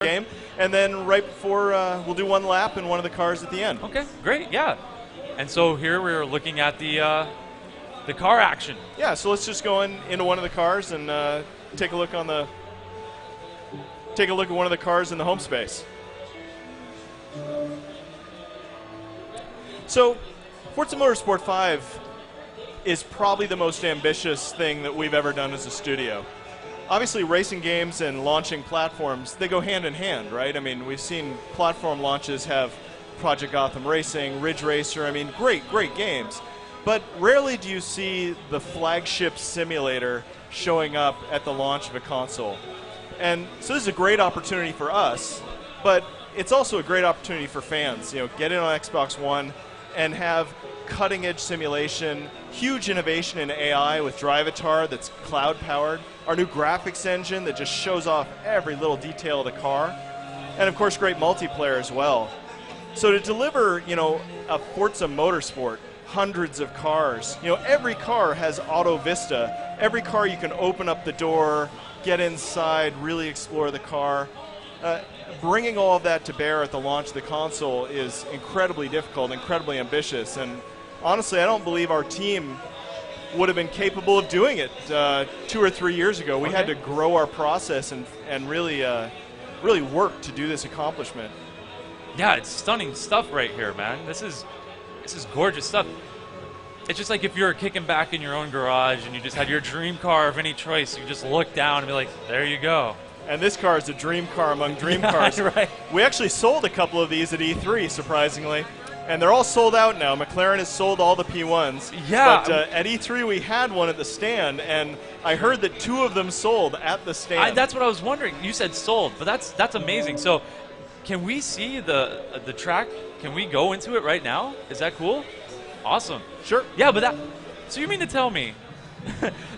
game, and then right before we'll do one lap in one of the cars at the end. Okay, great, yeah. And so here we're looking at the car action. Yeah, so let's just go into one of the cars and take a look at one of the cars in the home space. So, Forza Motorsport 5 is probably the most ambitious thing that we've ever done as a studio. Obviously, racing games and launching platforms, they go hand in hand, right? I mean, we've seen platform launches have Project Gotham Racing, Ridge Racer, I mean, great games. But rarely do you see the flagship simulator showing up at the launch of a console. And so this is a great opportunity for us, but it's also a great opportunity for fans. You know, get in on Xbox One and have cutting-edge simulation, huge innovation in AI with Drivatar that's cloud-powered, our new graphics engine that just shows off every little detail of the car, and of course great multiplayer as well. So to deliver, you know, a Forza Motorsport, hundreds of cars, you know, every car has Auto Vista. Every car you can open up the door, get inside, really explore the car. Bringing all of that to bear at the launch of the console is incredibly difficult, incredibly ambitious, and honestly, I don't believe our team would have been capable of doing it 2 or 3 years ago. We had to grow our process and really work to do this accomplishment. Yeah, it's stunning stuff right here, man. This is gorgeous stuff. It's just like if you were kicking back in your own garage and you just had your dream car of any choice, you just look down and be like, there you go. And this car is a dream car among dream cars. Right. We actually sold a couple of these at E3, surprisingly. And they're all sold out now. McLaren has sold all the P1s. Yeah. But at E3 we had one at the stand, and I heard that 2 of them sold at the stand. That's what I was wondering. You said sold, but that's amazing. So can we see the track? Can we go into it right now? Is that cool? Awesome. Sure. Yeah, but so you mean to tell me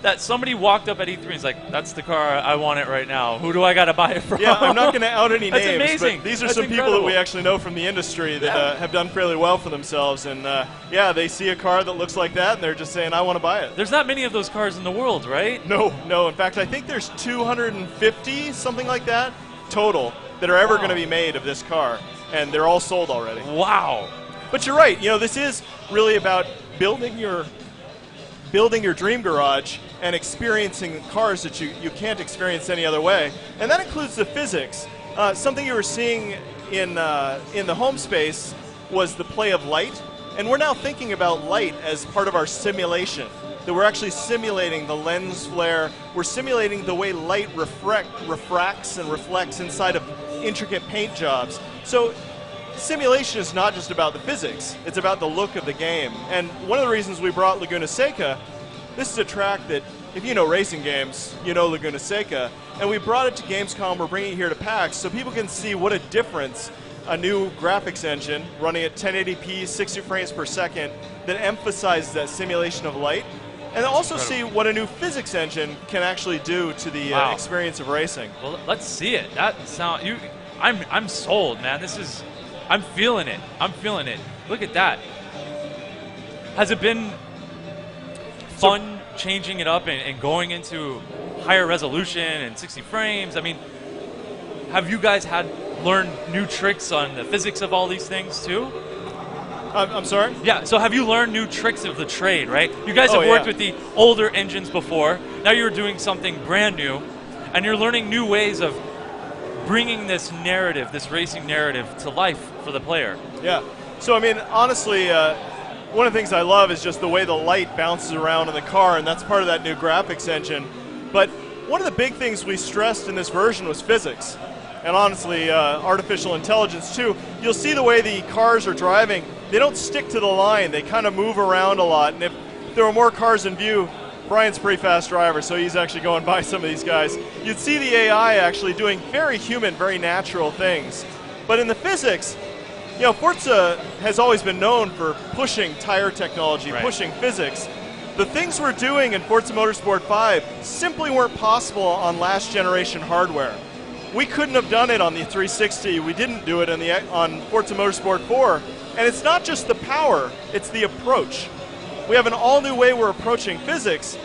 that somebody walked up at E3 and is like, that's the car, I want it right now. Who do I got to buy it from? Yeah, I'm not going to out any That's names, amazing. but these are That's some incredible. people that we actually know from the industry that have done fairly well for themselves. And yeah, they see a car that looks like that, and they're just saying, I want to buy it. There's not many of those cars in the world, right? No. In fact, I think there's 250, something like that, total, that are ever going to be made of this car. And they're all sold already. Wow. But you're right. You know, this is really about building your dream garage and experiencing cars that you can't experience any other way. And that includes the physics. Something you were seeing in the home space was the play of light. And we're now thinking about light as part of our simulation. That we're actually simulating the lens flare. We're simulating the way light refracts and reflects inside of intricate paint jobs. So simulation is not just about the physics, it's about the look of the game. And one of the reasons we brought Laguna Seca, this is a track that, if you know racing games, you know Laguna Seca, and we brought it to Gamescom, we're bringing it here to PAX, so people can see what a difference a new graphics engine running at 1080p, 60 frames per second, that emphasizes that simulation of light, and also see what a new physics engine can actually do to the experience of racing. Well, let's see it. I'm sold, man. I'm feeling it. Look at that. Has it been fun changing it up and going into higher resolution and 60 frames? I mean, have you guys learned new tricks on the physics of all these things too? I'm sorry? Yeah, so have you learned new tricks of the trade, right? You guys have worked with the older engines before. Now you're doing something brand new, and you're learning new ways of bringing this narrative, this racing narrative, to life for the player. Yeah. So, I mean, honestly, one of the things I love is just the way the light bounces around in the car, and that's part of that new graphics engine. But one of the big things we stressed in this version was physics. And honestly, artificial intelligence too. You'll see the way the cars are driving, they don't stick to the line. They kind of move around a lot. And if there were more cars in view, Brian's a pretty fast driver, so he's actually going by some of these guys. You'd see the AI actually doing very human, very natural things. But in the physics, you know, Forza has always been known for pushing tire technology, pushing physics. The things we're doing in Forza Motorsport 5 simply weren't possible on last generation hardware. We couldn't have done it on the 360. We didn't do it on Forza Motorsport 4. And it's not just the power, it's the approach. We have an all-new way we're approaching physics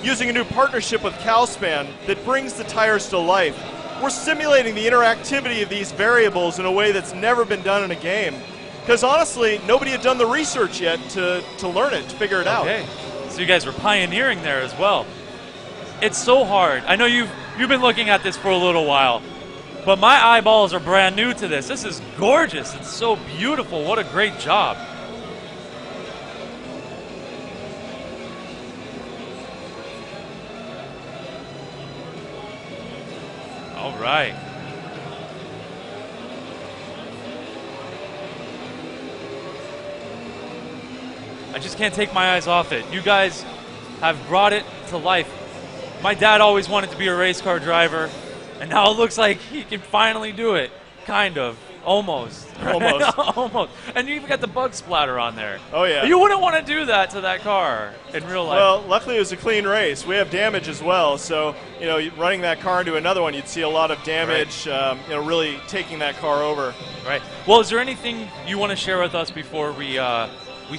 using a new partnership with Calspan that brings the tires to life. we're simulating the interactivity of these variables in a way that's never been done in a game. Because honestly, nobody had done the research yet to learn it, to figure it out. Okay, so you guys were pioneering there as well. It's so hard. I know you've been looking at this for a little while, but my eyeballs are brand new to this. This is gorgeous. It's so beautiful. What a great job. All right. I just can't take my eyes off it. You guys have brought it to life. My dad always wanted to be a race car driver, and now it looks like he can finally do it. Kind of. Almost. Almost. Almost. And you even got the bug splatter on there. Oh, yeah. You wouldn't want to do that to that car in real life. Well, luckily it was a clean race. We have damage as well, so running that car into another one, you'd see a lot of damage. Right. Really taking that car over. Right. Well, is there anything you want to share with us before we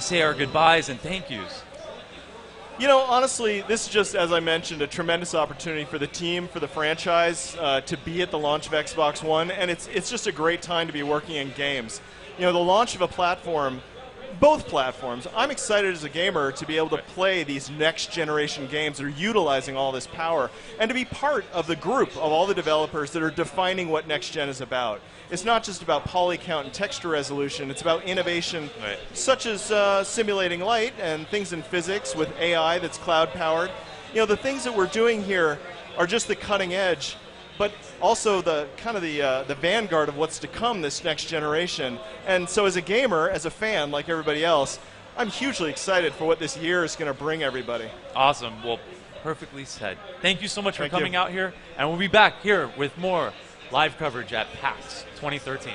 say our goodbyes and thank yous? Honestly, this is just, as I mentioned, a tremendous opportunity for the team, for the franchise, to be at the launch of Xbox One, and it's just a great time to be working in games. The launch of a platform, both platforms, I'm excited as a gamer to be able to play these next-generation games that are utilizing all this power, and to be part of the group of all the developers that are defining what next-gen is about. It's not just about poly count and texture resolution. It's about innovation such as simulating light and things in physics with AI that's cloud-powered. The things that we're doing here are just the cutting edge, but also the kind of the vanguard of what's to come this next generation. And so as a gamer, as a fan, like everybody else, I'm hugely excited for what this year is going to bring everybody. Awesome. Well, perfectly said. Thank you so much for coming out here, and we'll be back here with more live coverage at PAX 2013.